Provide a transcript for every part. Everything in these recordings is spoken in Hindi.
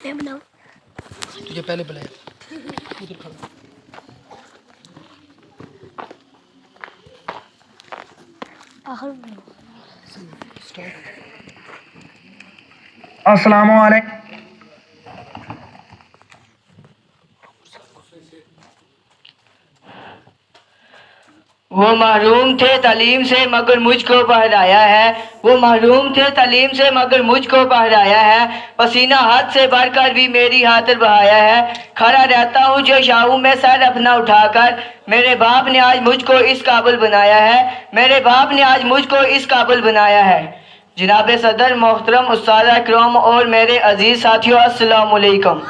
तुझे पहले बुलाया उधर खड़ा। अस्सलामुअलैकुम। वो महरूम थे तालीम से मगर मुझको पढ़ाया है। वो महरूम थे तालीम से मगर मुझको पढ़ाया है। पसीना हाथ से बढ़कर भी मेरी खातिर बहाया है। खड़ा रहता हूँ जो शाहू में सर अपना उठाकर। मेरे बाप ने आज मुझको इस काबिल बनाया है। मेरे बाप ने आज मुझको इस काबिल बनाया है। जनाब सदर, मोहतरम उस्ताद इकराम और मेरे अजीज़ साथियों, अस्सलाम वालेकुम।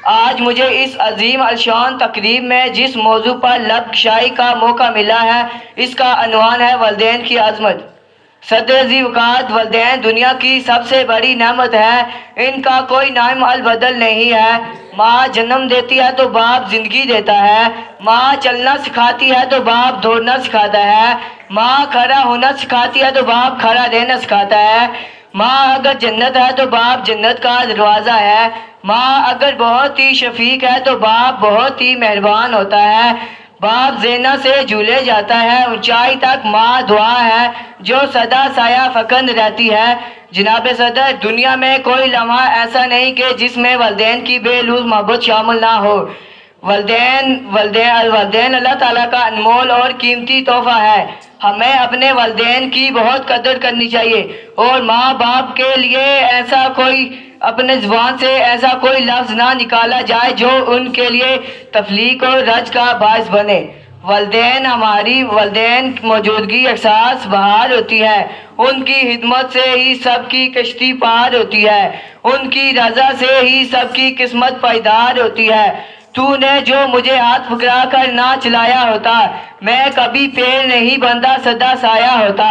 आज मुझे इस अजीम अलशान तकरीब में जिस मौजू पर लबशाई का मौका मिला है, इसका अनवान है वालिदैन की आज़मत। सदर जी वक़ात वालिदैन दुनिया की सबसे बड़ी नेमत है। इनका कोई नाम अलबदल नहीं है। माँ जन्म देती है तो बाप ज़िंदगी देता है। माँ चलना सिखाती है तो बाप दौड़ना सिखाता है। माँ खड़ा होना सिखाती है तो बाप खड़ा रहना सिखाता है। माँ अगर जन्नत है तो बाप जन्नत का दरवाज़ा है। माँ अगर बहुत ही शफीक है तो बाप बहुत ही मेहरबान होता है। बाप ज़ेना से झूले जाता है, ऊंचाई तक माँ दुआ है जो सदा साया फकंद रहती है। जनाब सदर, दुनिया में कोई लम्हा ऐसा नहीं कि जिसमें वालिदैन की बेलूज़ मोहब्बत शामिल ना हो। वालिदैन अल्लाह ताला का अनमोल और कीमती तोहफा है। हमें अपने वालिदैन की बहुत कदर करनी चाहिए और माँ बाप के लिए ऐसा कोई अपने ज़ुबान से ऐसा कोई लफ्ज़ ना निकाला जाए जो उनके लिए तफलीक और रज का बायस बने। वालिदैन मौजूदगी एहसास बहार होती है। उनकी हिदमत से ही सबकी कश्ती पार होती है। उनकी रजा से ही सबकी किस्मत पायदार होती है। तूने जो मुझे हाथ पकड़ा कर ना चलाया होता, मैं कभी पेड़ नहीं बनता, सदा साया होता।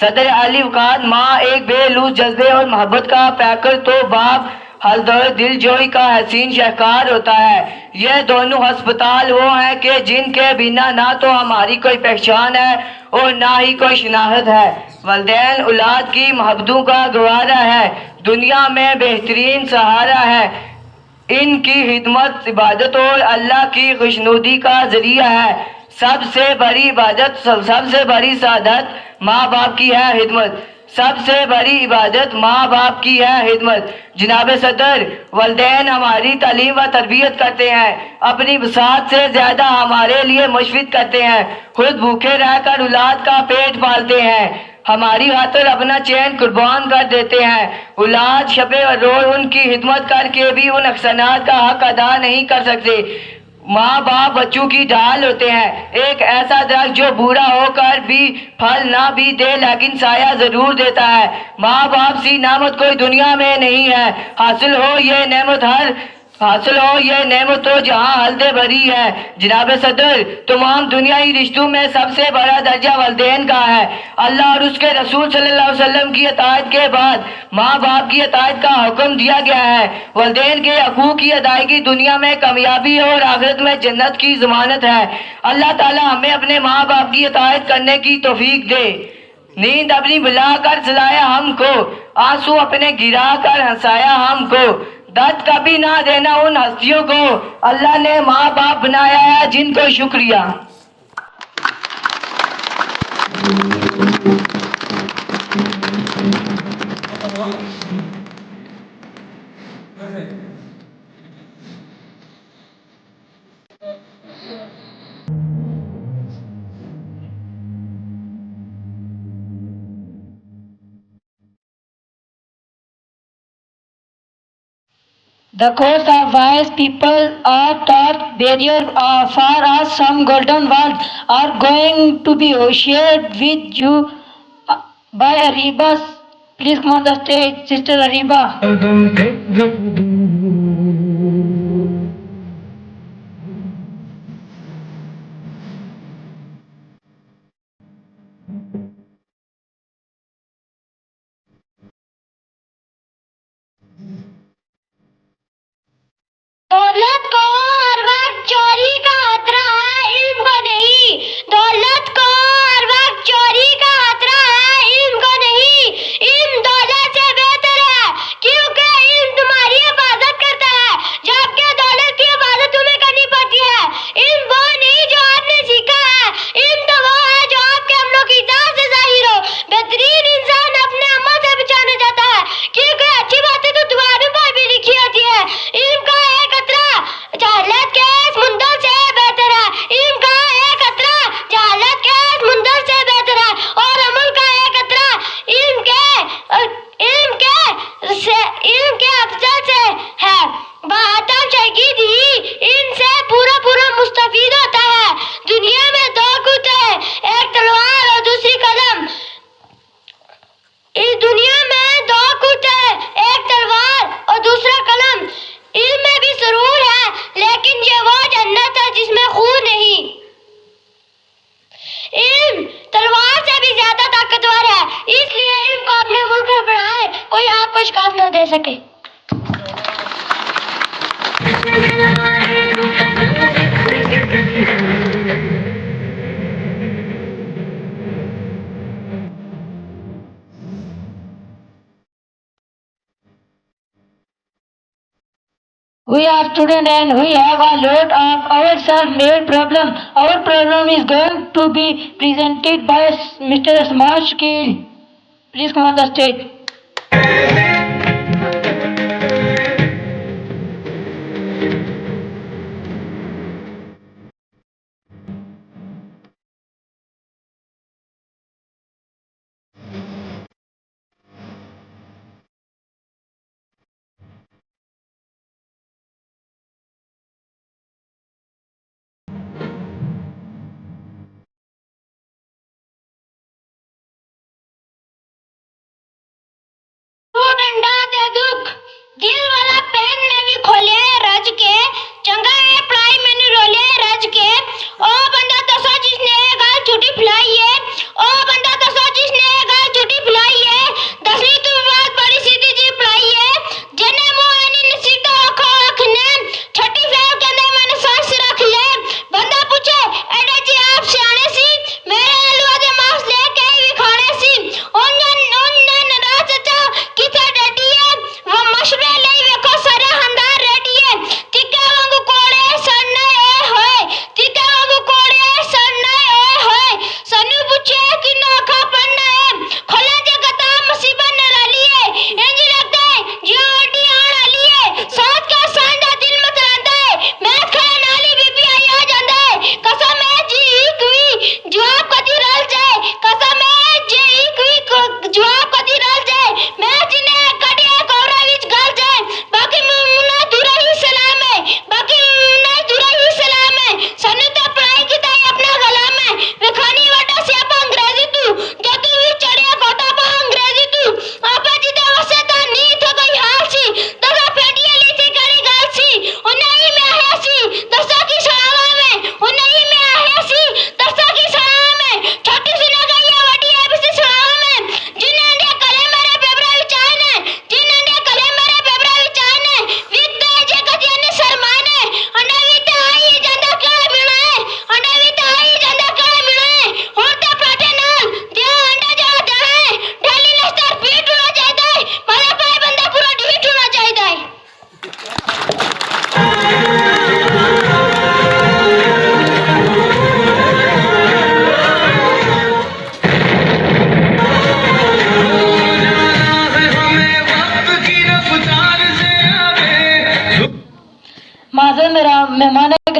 सदर अली वक़ात माँ एक बेलूज़ जज्बे और मोहब्बत का पैकर तो बाप हलदर दिलजोई का हसीन शहकार होता है। यह दोनों अस्पताल वो हैं कि जिनके बिना ना तो हमारी कोई पहचान है और ना ही कोई शनाख्त है। वालिदैन औलाद की मोहब्बतों का गवारा है, दुनिया में बेहतरीन सहारा है। इनकी हिदमत इबादत और अल्लाह की खुशनुदी का जरिया है। सबसे बड़ी इबादत, सबसे बड़ी सादत माँ बाप की है हिदमत। सबसे बड़ी इबादत माँ बाप की है हिदमत। जनाब सदर, वालिदैन हमारी तालीम व तरबियत करते हैं, अपनी वसात से ज़्यादा हमारे लिए मुशफ़िक़ करते हैं। खुद भूखे रहकर औलाद का पेट पालते हैं, हमारी खातिर अपना चैन कुर्बान कर देते हैं। औलाद शबे और रोज उनकी हिदमत करके भी उन अहसानात का हक अदा नहीं कर सकते। माँ बाप बच्चों की ढाल होते हैं, एक ऐसा दरख्त जो बूढ़ा होकर भी फल ना भी दे लेकिन साया जरूर देता है। माँ बाप सी नेमत कोई दुनिया में नहीं है। हासिल हो ये नेमत तो जहाँ हल्दे भरी है। जनाब सदर, तमाम दुनियाई रिश्तों में सबसे बड़ा दर्जा वालिदैन का है। अल्लाह और उसके रसूल सल्लल्लाहु अलैहि वसल्लम की अताअत के बाद माँ बाप की अताअत का हुक्म दिया गया है। वालिदैन के हकूक़ की अदायगी दुनिया में कामयाबी और आखिरत में जन्नत की जमानत है। अल्लाह ताला हमें अपने माँ बाप की अताअत करने की तौफीक दे। नींद अपनी बुला कर सुलाया हमको, आंसू अपने गिरा कर हंसाया हमको। दर्द कभी ना देना उन हस्तियों को, अल्लाह ने माँ बाप बनाया है जिनको शुक्रिया। The course of wise people are taught barrier for us. Some golden words are going to be shared with you by Ariba. Please come on the stage, Sister Ariba. दौलत को हर वक्त चोरी का खतरा है, इल्म को नहीं। दौलत को हर वक्त चोरी का खतरा है, इल्म को नहीं। इल्म दौलत से बेहतर है, कोई आपको शिकायत न दे सके। We are students and we have a lot of our self-made problem. Our problem is going to be presented by Mr. Smart Skill. Please come on the stage. डंडा दे दुख दिल वाला पेन ने भी खोले रज के चंगा है पढ़ाई मैंने रोले रज के ओ बंदा दसो जिसने गाल छुट्टी फुलाई है ओ बंदा दसो जिसने गाल छुट्टी फुलाई है 10वीं तो बात बड़ी सीधी जी पढ़ाई है जने मोहनी नसीब आखो आखने छठी फेल कहंदे मैंने सांस रख ले बंदा पूछे एडा जी आप सियाने सी मेरे आलूआ दे मांस लेके भी खाने सी उन्ने नाराज चाचा किथे डडी है वो मशरे ਲਈ ਵੇਖੋ ਸਾਰੇ ਹੰਦਾਰ ਰੈਡੀ ਹੈ ਟਿੱਕੇ ਵਾਂਗੂ ਕੋੜੇ ਸੜਨੇ ਓਏ ਹੋਏ ਟਿੱਕੇ ਵਾਂਗੂ ਕੋੜੇ ਸੜਨੇ ਓਏ ਹੋਏ ਸਾਨੂੰ ਪੁੱਛੇ ਕਿ ਨੋਖਾ ਪੜਨਾ ਹੈ ਖੋਲੇ ਜਗਤਾ ਮੁਸੀਬਤ ਨਰਾਲੀ ਹੈ ਇੰਜ ਲੱਗਦਾ ਹੈ ਜਿਉਂ ਓਡੀ ਆਣ ਵਾਲੀ ਹੈ ਸੋਚ ਕੇ ਸਾਂਝਾ ਦਿਲ ਮਤਰਾਂਦਾ ਹੈ ਮੈਂ ਖਾਣ ਵਾਲੀ ਬੀਬੀ ਆਈ ਆ ਜਾਂਦਾ ਹੈ ਕਸਮ ਹੈ ਜੀ ਇੱਕ ਵੀ ਜਵਾਬ ਕਦੀ ਰਲ ਜਾਏ ਕਸਮ ਹੈ ਜੀ ਇੱਕ ਵੀ ਜਵਾਬ ਕਦੀ ਰਲ ਜਾਏ मैं जिन्हें कड़िया कोरा विच गल जाए बाकी मुन्ना दूरा ही सलाम है बाकी मुन्ना दूरा ही सलाम है सानू तो पढ़ाई कीता है अपना गलाम है विखानी वाटा सियापा अंग्रेजी तू जो तू भी चढ़िया कोटा पा अंग्रेजी तू आपा जी दे वसे ता नी थे कोई हाल सी दगा फेडिया ली थी करी गल सी ओ नहीं मैं है सी दसा की सलाम में ओ नहीं मैं है सी दसा की सलाम में छोटी सी ना गई है वडी है बिस सलाम में जिन्हें ने कले मेरे पेपरा विच आए ने जिन्हें ने कले मेरे पेपरा विच आए ने विद्या जे कदी ने शर्माने अंडा भी ते आई ਜਾਂਦਾ ਕਿਹੜਾ ਮਿਲਣਾ ਹੈ अंडा भी ते आई ਜਾਂਦਾ ਕਿਹੜਾ ਮਿਲਣਾ ਹੈ ਹੁਣ ਤੇ ਪਾਟੇ ਨਾਲ ਦਿਆ अंडा ਜਾ ਦੇਣਾ ਹੈ ਡੈਲੀ ਲਸਟਰ ਪੀਟ ਹੋਣਾ ਚਾਹੀਦਾ ਹੈ ਮਾਲਾ ਪਾਏ ਬੰਦਾ ਪੂਰਾ ਡਿਲੀਟ ਹੋਣਾ ਚਾਹੀਦਾ ਹੈ माजर मेरा मेहमान